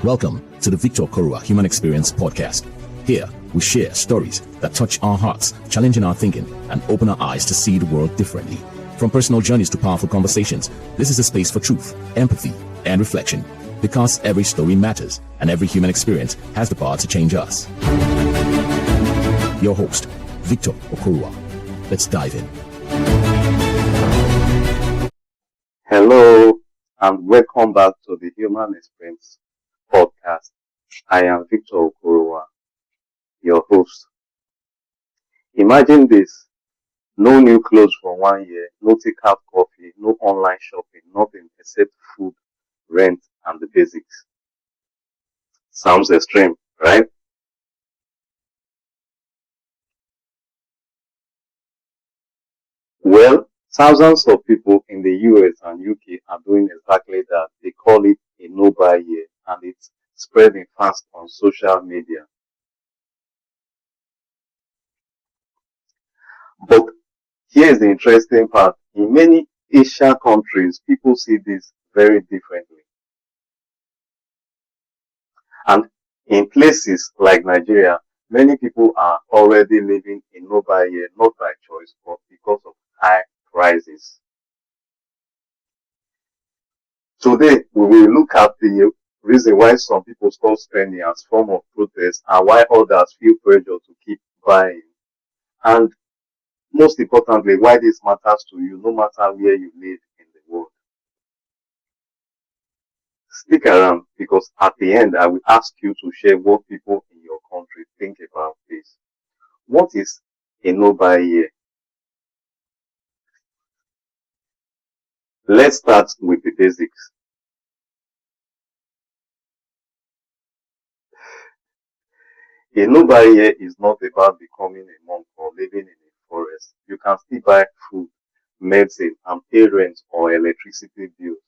Welcome to the Victor Okoruwa Human Experience Podcast. Here, we share stories that touch our hearts, challenging our thinking, and open our eyes to see the world differently. From personal journeys to powerful conversations, this is a space for truth, empathy, and reflection. Because every story matters, and every human experience has the power to change us. Your host, Victor Okoruwa. Let's dive in. Hello, and welcome back to the Human Experience Podcast. I am Victor Okoruwa, your host. Imagine this: no new clothes for 1 year, no takeout coffee, no online shopping, nothing except food, rent, and the basics. Sounds extreme, right? Well, thousands of people in the US and UK are doing exactly that. They call it a no-buy year, and it's spreading fast on social media. But here's the interesting part. In many Asian countries, people see this very differently. And in places like Nigeria, many people are already living in no-buy year, not by choice, but because of high prices. Today, we will look at the reason why some people stop spending as form of protest and why others feel pressure to keep buying. And most importantly, why this matters to you, no matter where you live in the world. Stick around, because at the end, I will ask you to share what people in your country think about this. What is a no-buy year? Let's start with the basics. A no-buy year is not about becoming a monk or living in a forest. You can still buy food, medicine, and pay rent or electricity bills.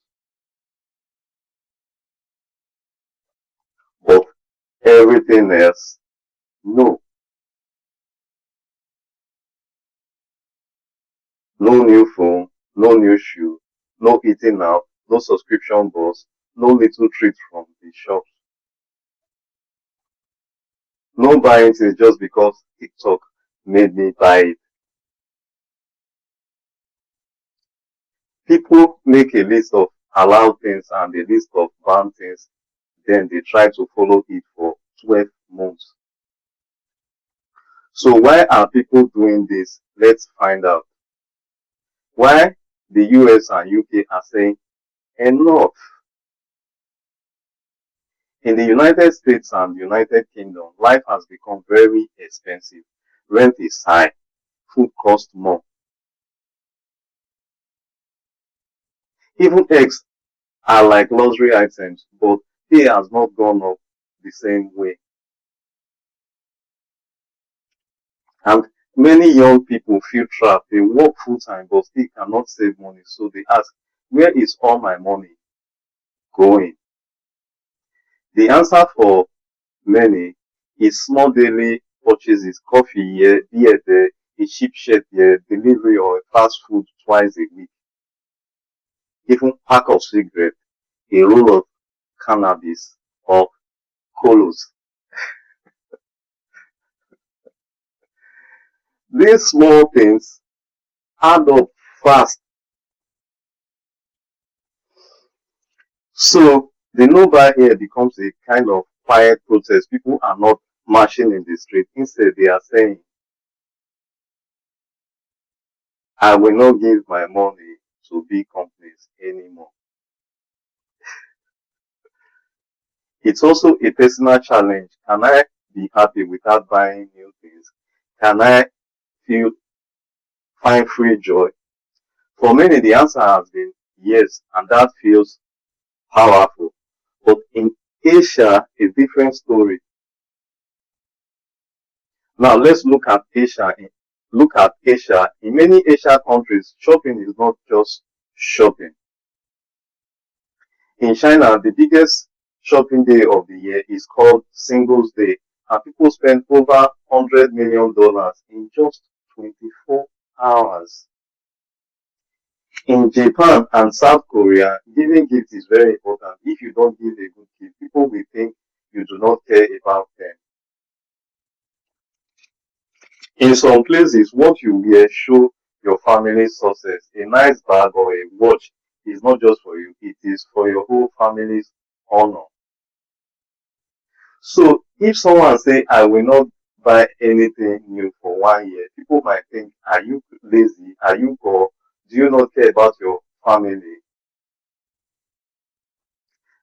But everything else, no. No new phone, no new shoe, no eating out, no subscription box, no little treat from the shops. No buying things just because TikTok made me buy it. People make a list of allowed things and a list of banned things, then they try to follow it for 12 months. So why are people doing this? Let's find out. Why the US and UK are saying enough. In the United States and United Kingdom, life has become very expensive. Rent is high. Food costs more. Even eggs are like luxury items, but pay has not gone up the same way. And many young people feel trapped. They work full time but still cannot save money. So they ask, where is all my money going? The answer for many is small daily purchases: coffee here, beer there, a cheap shirt here, delivery or fast food twice a week, even pack of cigarette, a roll of cannabis or colos. These small things add up fast. So the no-buy here becomes a kind of quiet protest. People are not marching in the street. Instead, they are saying, I will not give my money to big companies anymore. It's also a personal challenge. Can I be happy without buying new things? Can I find free joy? For many, the answer has been yes, and that feels powerful. But in Asia, a different story. Now let's look at Asia. In many Asian countries, shopping is not just shopping. In China, the biggest shopping day of the year is called Singles Day, and people spend over $100 million in just 24 hours. In Japan and South Korea, giving gifts is very important. If you don't give a good gift, people will think you do not care about them. In some places, what you wear show your family's success. A nice bag or a watch is not just for you, it is for your whole family's honor. So if someone say, I will not buy anything new for 1 year, people might think, are you lazy? Are you poor? Do you not care about your family?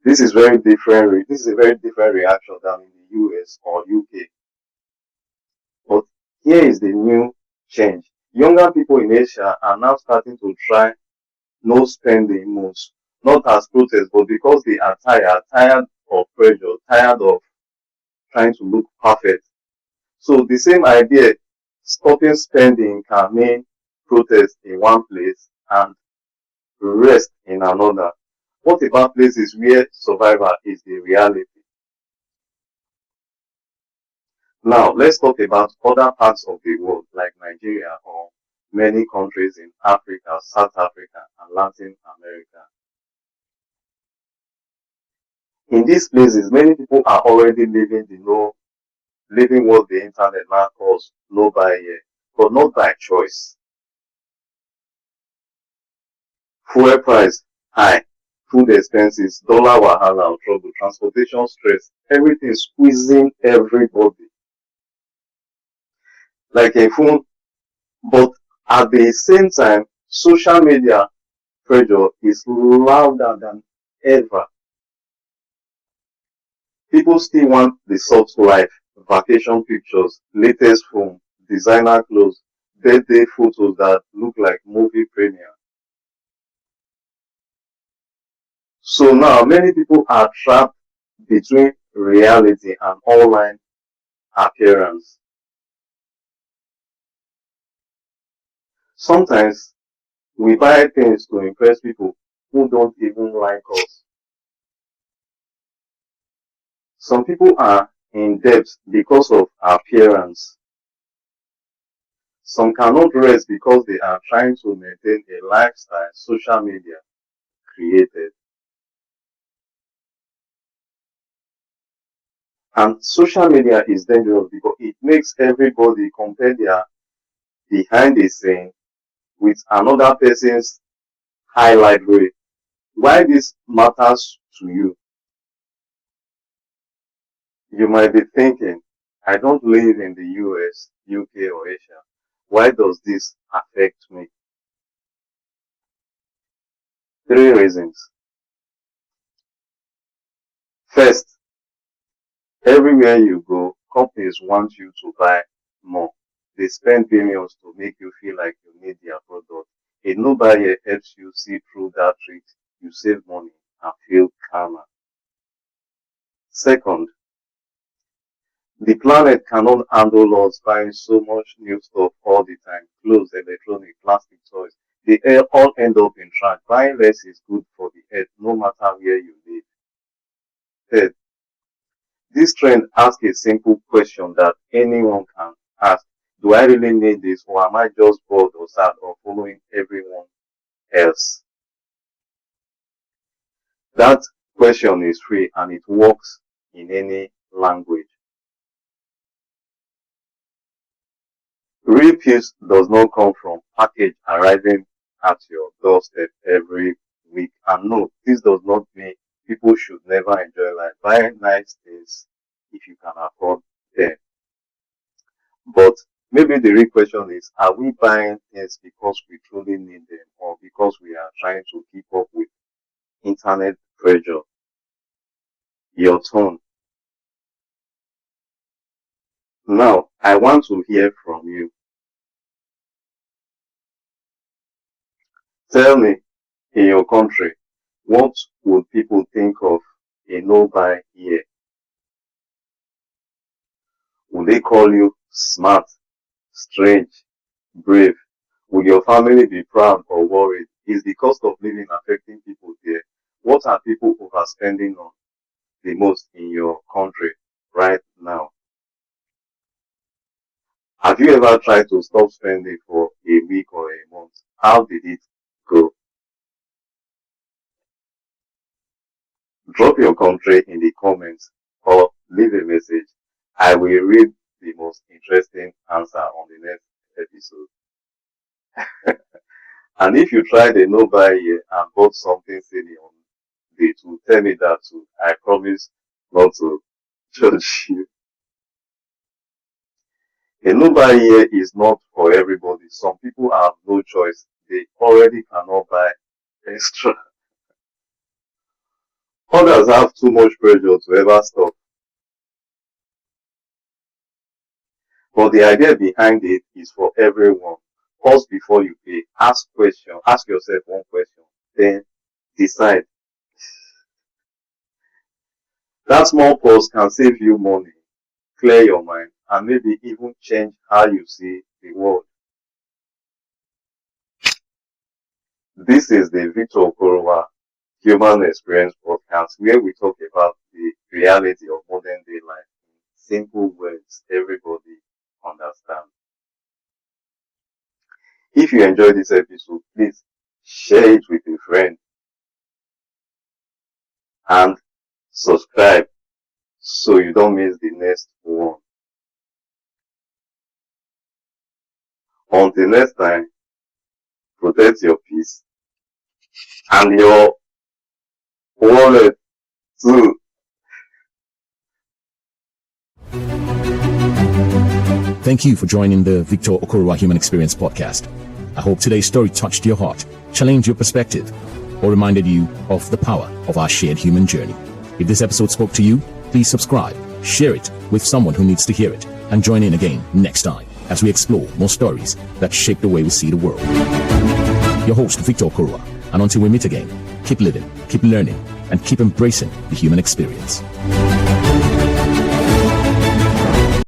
This is very different. This is a very different reaction than in the US or UK. But here is the new change. Younger people in Asia are now starting to try no spending moves, not as protest, but because they are tired of pressure, tired of trying to look perfect. So the same idea, stopping spending can mean protest in one place and rest in another. What about places where survival is the reality? Now, let's talk about other parts of the world like Nigeria or many countries in Africa, South Africa, and Latin America. In these places, many people are already living what the internet now calls no buy here, but not by choice. Fuel price high, food expenses, dollar wahala or trouble, transportation stress, everything squeezing everybody like a phone. But at the same time, social media pressure is louder than ever. People still want the soft life, vacation pictures, latest phone, designer clothes, birthday photos that look like movie premiere. So now many people are trapped between reality and online appearance. Sometimes we buy things to impress people who don't even like us. Some people are in debt because of appearance. Some cannot rest because they are trying to maintain a lifestyle social media created. And social media is dangerous because it makes everybody compare their behind the scene with another person's highlight reel. Why this matters to you? You might be thinking, I don't live in the US, UK, or Asia. Why does this affect me? Three reasons. First, everywhere you go, companies want you to buy more. They spend billions to make you feel like you need their product. A no buyer helps you see through that trick. You save money and feel calmer. Second, the planet cannot handle us buying so much new stuff all the time. Clothes, electronic, plastic toys. They all end up in trash. Buying less is good for the earth, no matter where you live. Third, this trend asks a simple question that anyone can ask. Do I really need this, or am I just bored or sad or following everyone else? That question is free and it works in any language. Real peace does not come from package arriving at your doorstep every week. And no, this does not mean people should never enjoy life. Buy nice things if you can afford them. But maybe the real question is, are we buying things because we truly need them or because we are trying to keep up with internet pressure? Your turn. Now, I want to hear from you. Tell me, in your country, what would people think of a no-buy year? Would they call you smart, strange, brave? Would your family be proud or worried? Is the cost of living affecting people there? What are people overspending on the most in your country right now? Have you ever tried to stop spending for a week or a month? How did it go? Drop your country in the comments or leave a message. I will read the most interesting answer on the next episode. And if you try the no buy here and bought something silly on day two, tell me that too. I promise not to judge you. A no buy here is not for everybody. Some people have no choice. They already cannot buy extra. Others have too much pressure to ever stop. But the idea behind it is for everyone. Pause before you pay. Ask yourself one question. Then decide. That small pause can save you money, clear your mind, and maybe even change how you see the world. This is the Victor Okoruwa Human Experience Podcast, where we talk about the reality of modern day life in simple words everybody understands. If you enjoyed this episode, please share it with a friend and subscribe so you don't miss the next one. Until next time, protect your peace and your wallet too. Thank you for joining the Victor Okoruwa Human Experience Podcast. I hope today's story touched your heart, challenged your perspective, or reminded you of the power of our shared human journey. If this episode spoke to you, please subscribe, share it with someone who needs to hear it, and join in again next time as we explore more stories that shape the way we see the world. Your host, Victor Okoruwa, and until we meet again, keep living, keep learning, and keep embracing the human experience.